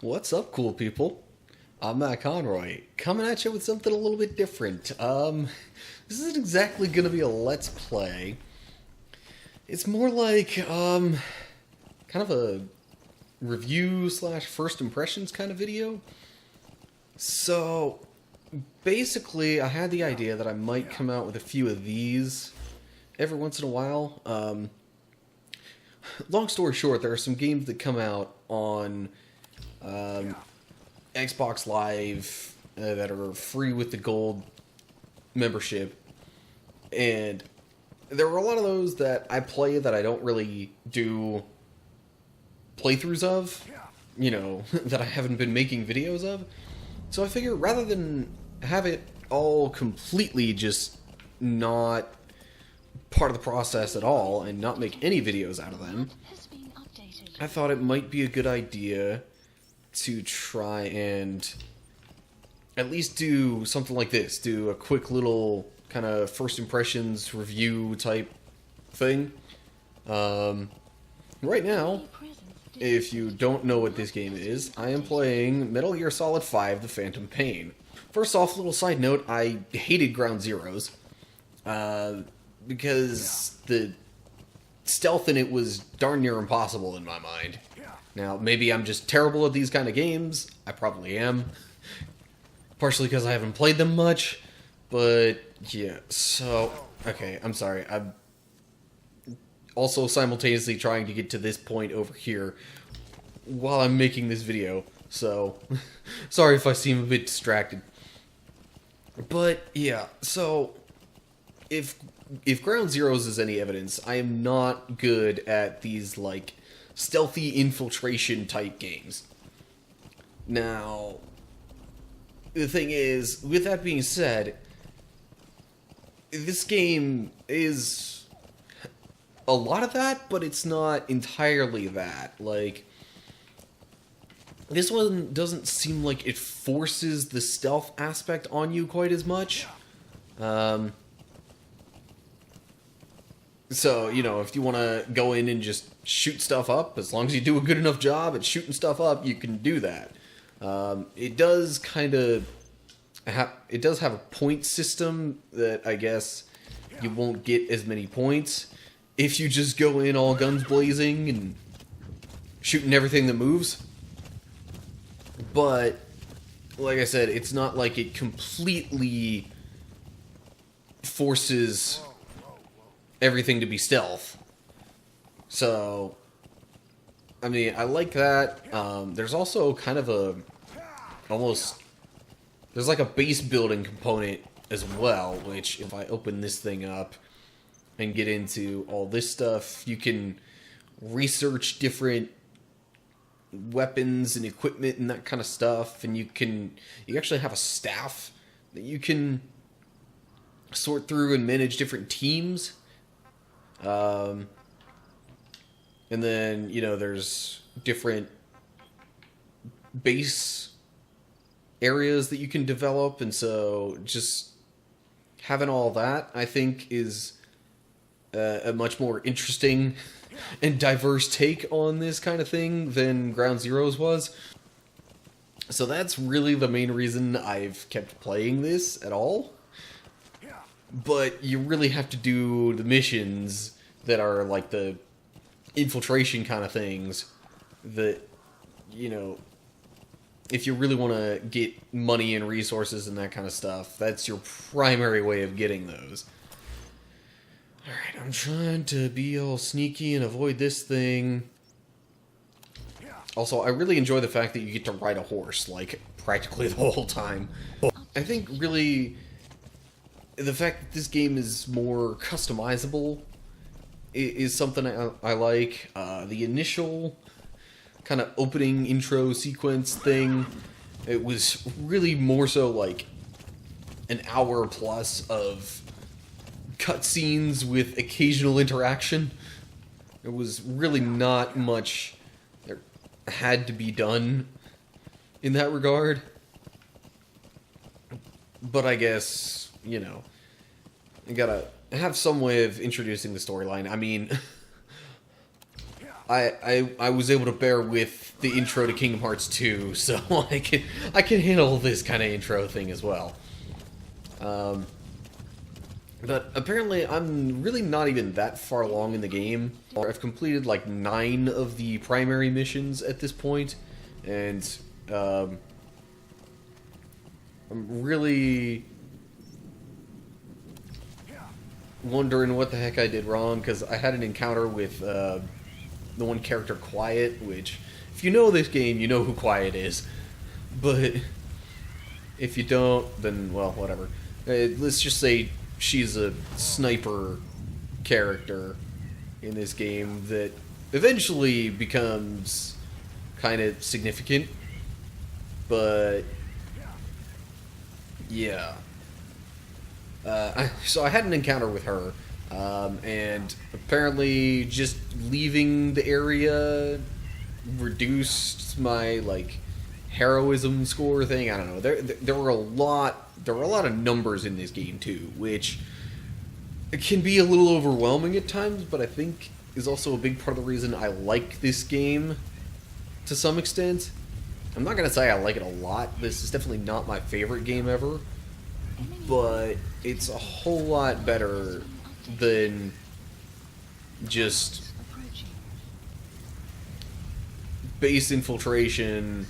What's up, cool people? I'm Matt Conroy, coming at you with something a little bit different. This isn't exactly gonna be a let's play. It's more like, kind of a review slash first impressions kind of video. So, basically, I had the idea that I might come out with a few of these every once in a while. Long story short, there are some games that come out on Xbox Live that are free with the gold membership, and there are a lot of those that I play that I don't really do playthroughs of, that I haven't been making videos of. So I figure rather than have it all completely just not part of the process at all and not make any videos out of them, I thought it might be a good idea to try and at least do something like this. Do a quick little kind of first impressions review type thing. Right now, if you don't know what this game is, I am playing Metal Gear Solid 5: The Phantom Pain. First off, little side note, I hated Ground Zeroes. Because the stealth in it was darn near impossible in my mind. Now, maybe I'm just terrible at these kind of games. I probably am. Partially because I haven't played them much. But, yeah, so... Okay, I'm sorry. I'm also simultaneously trying to get to this point over here while I'm making this video. So, sorry if I seem a bit distracted. But, yeah, so... If Ground Zeroes is any evidence, I am not good at these, like, stealthy infiltration type games. Now, the thing is, with that being said, this game is a lot of that, but it's not entirely that. Like, this one doesn't seem like it forces the stealth aspect on you quite as much. So, if you want to go in and just shoot stuff up, as long as you do a good enough job at shooting stuff up, you can do that. It does kind of it does have a point system that I guess you won't get as many points if you just go in all guns blazing and shooting everything that moves. But, like I said, it's not like it completely forces everything to be stealth. So, I mean, I like that. There's also kind of there's like a base building component as well, which if I open this thing up and get into all this stuff, you can research different weapons and equipment and that kind of stuff, and you actually have a staff that you can sort through and manage different teams. And then, there's different base areas that you can develop, and so just having all that, I think, is a much more interesting and diverse take on this kind of thing than Ground Zeroes was. So that's really the main reason I've kept playing this at all. But you really have to do the missions that are like the infiltration kind of things that, if you really want to get money and resources and that kind of stuff, that's your primary way of getting those. Alright, I'm trying to be all sneaky and avoid this thing. Also, I really enjoy the fact that you get to ride a horse, like, practically the whole time. I think really the fact that this game is more customizable is something I like. The initial kind of opening intro sequence thing, it was really more so like an hour plus of cutscenes with occasional interaction. It was really not much that had to be done in that regard. But I guess, you gotta have some way of introducing the storyline. I mean, I was able to bear with the intro to Kingdom Hearts 2, so I can handle this kind of intro thing as well. But apparently I'm really not even that far along in the game. I've completed like 9 of the primary missions at this point, and I'm really wondering what the heck I did wrong, because I had an encounter with the one character, Quiet, which, if you know this game, you know who Quiet is. But if you don't, then, well, whatever. Let's just say she's a sniper character in this game that eventually becomes kind of significant. But, yeah. So I had an encounter with her, and apparently just leaving the area reduced my, like, heroism score thing. I don't know. There were a lot of numbers in this game too, which can be a little overwhelming at times, but I think is also a big part of the reason I like this game to some extent. I'm not gonna say I like it a lot. This is definitely not my favorite game ever, but it's a whole lot better than just base infiltration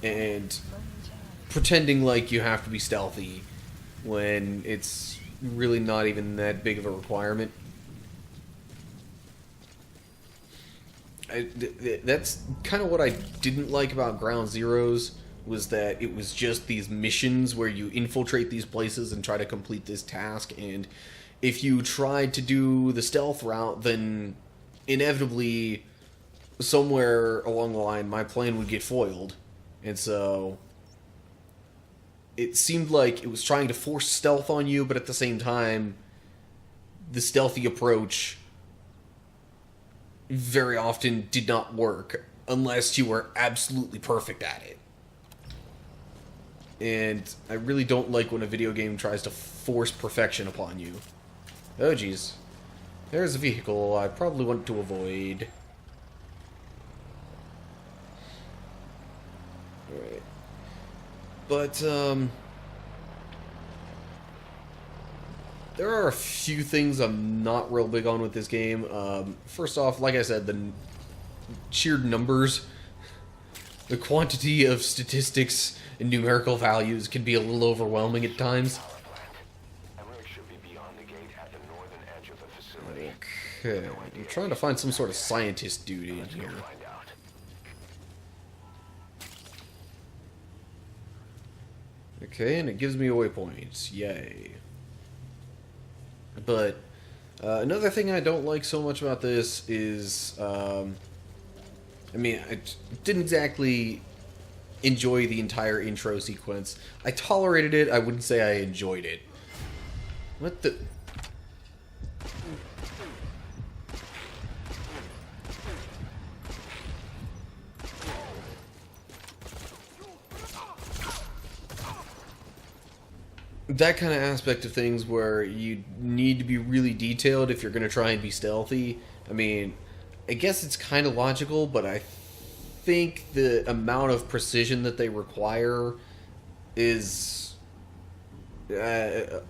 and pretending like you have to be stealthy when it's really not even that big of a requirement. That's kind of what I didn't like about Ground Zeroes, was that it was just these missions where you infiltrate these places and try to complete this task, and if you tried to do the stealth route, then inevitably somewhere along the line my plan would get foiled. And so it seemed like it was trying to force stealth on you, but at the same time, the stealthy approach very often did not work unless you were absolutely perfect at it. And I really don't like when a video game tries to force perfection upon you. Oh jeez. There's a vehicle I probably want to avoid. Alright. But, there are a few things I'm not real big on with this game. First off, like I said, the sheer numbers, the quantity of statistics and numerical values can be a little overwhelming at times. Okay, I'm trying to find some sort of scientist dude in here. Okay, and it gives me a waypoint. Yay. But another thing I don't like so much about this is, I mean, I didn't exactly enjoy the entire intro sequence. I tolerated it, I wouldn't say I enjoyed it. What the... That kind of aspect of things where you need to be really detailed if you're going to try and be stealthy. I mean, I guess it's kind of logical, but I think the amount of precision that they require is a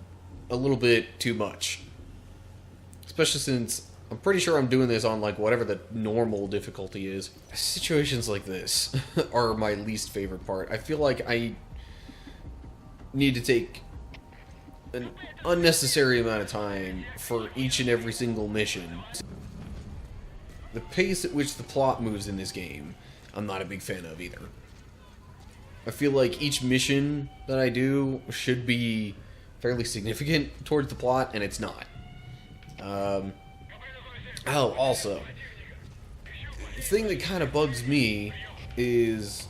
little bit too much. Especially since I'm pretty sure I'm doing this on, like, whatever the normal difficulty is. Situations like this are my least favorite part. I feel like I need to take an unnecessary amount of time for each and every single mission. The pace at which the plot moves in this game, I'm not a big fan of either. I feel like each mission that I do should be fairly significant towards the plot, and it's not. Oh, also, the thing that kind of bugs me is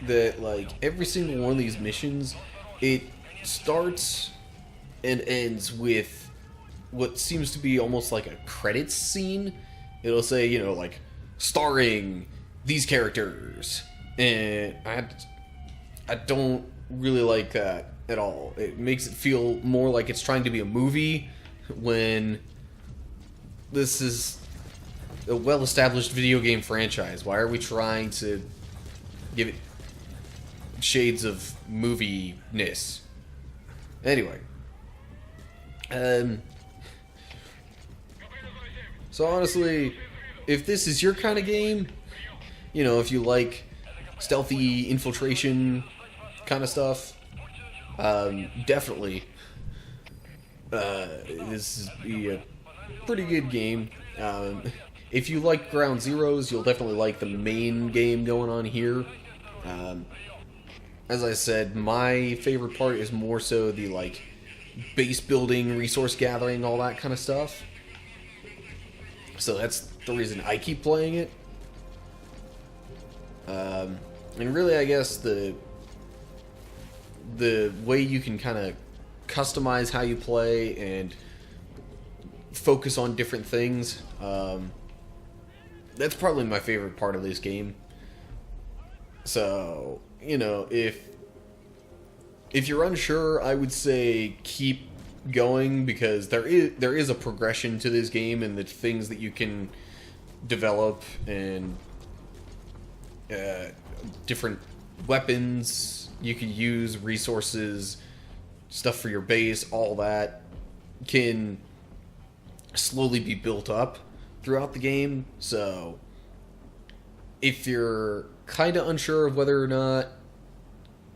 that, like, every single one of these missions, it starts and ends with what seems to be almost like a credits scene. It'll say, you know, like, starring these characters, and I don't really like that at all. It makes it feel more like it's trying to be a movie when this is a well-established video game franchise. Why are we trying to give it shades of movie-ness. Anyway. So honestly, if this is your kind of game, you know, if you like stealthy infiltration kind of stuff, definitely this is a pretty good game. If you like Ground Zeroes, you'll definitely like the main game going on here. As I said, my favorite part is more so the, like, base building, resource gathering, all that kind of stuff. So that's the reason I keep playing it. And really, I guess the way you can kind of customize how you play and focus on different things, that's probably my favorite part of this game. So, you know, if you're unsure, I would say keep going, because there is a progression to this game and the things that you can develop, and different weapons you can use, resources, stuff for your base, all that can slowly be built up throughout the game. So if you're kind of unsure of whether or not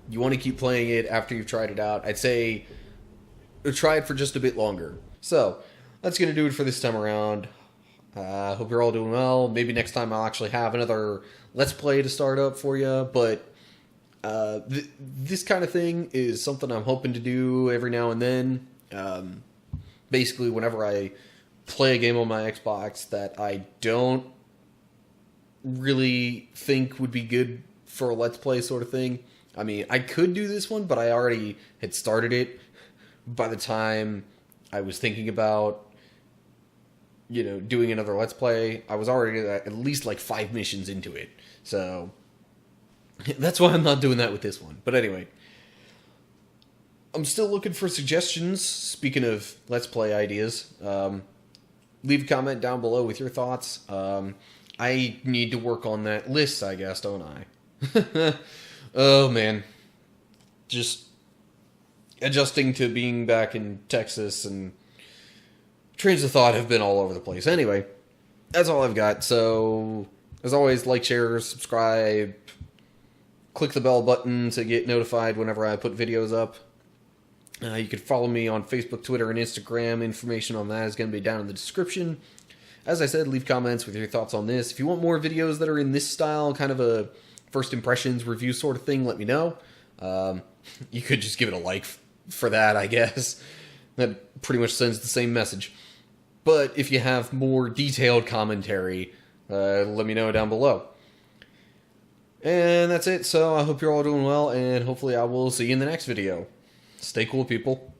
you want to keep playing it after you've tried it out, I'd say try it for just a bit longer. So that's going to do it for this time around. Hope you're all doing well. Maybe next time I'll actually have another Let's Play to start up for you, but this kind of thing is something I'm hoping to do every now and then. Basically, whenever I play a game on my Xbox that I don't really think would be good for a Let's Play sort of thing. I mean, I could do this one, but I already had started it by the time I was thinking about, you know, doing another Let's Play. I was already at least like 5 missions into it. So that's why I'm not doing that with this one. But anyway, I'm still looking for suggestions. Speaking of Let's Play ideas, leave a comment down below with your thoughts. I need to work on that list, I guess, don't I? Oh, man. Just adjusting to being back in Texas, and trains of thought have been all over the place. Anyway, that's all I've got. So, as always, like, share, subscribe, click the bell button to get notified whenever I put videos up. You can follow me on Facebook, Twitter, and Instagram. Information on that is going to be down in the description. As I said, leave comments with your thoughts on this. If you want more videos that are in this style, kind of a first impressions review sort of thing, let me know. You could just give it a like for that, I guess. That pretty much sends the same message. But if you have more detailed commentary, let me know down below. And that's it. So I hope you're all doing well, and hopefully I will see you in the next video. Stay cool, people.